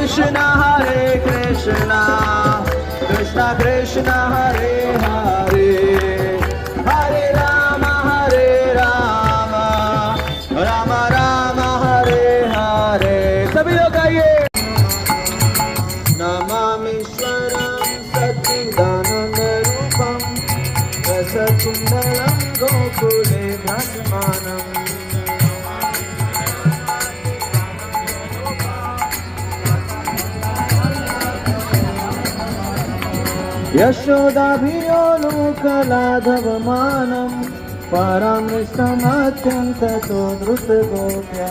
Krishna Krishna Krishna Hare Hare Hare Rama Rama Rama Hare Hare सभी लोग आइए नमामीश्वरं सच्चिदानन्दरूपं रसकुण्डलं गोकुले भासमानम् यशोदाभियोलोकलाघवमानं परं निष्ठमत्यन्ततो धृतगोप्या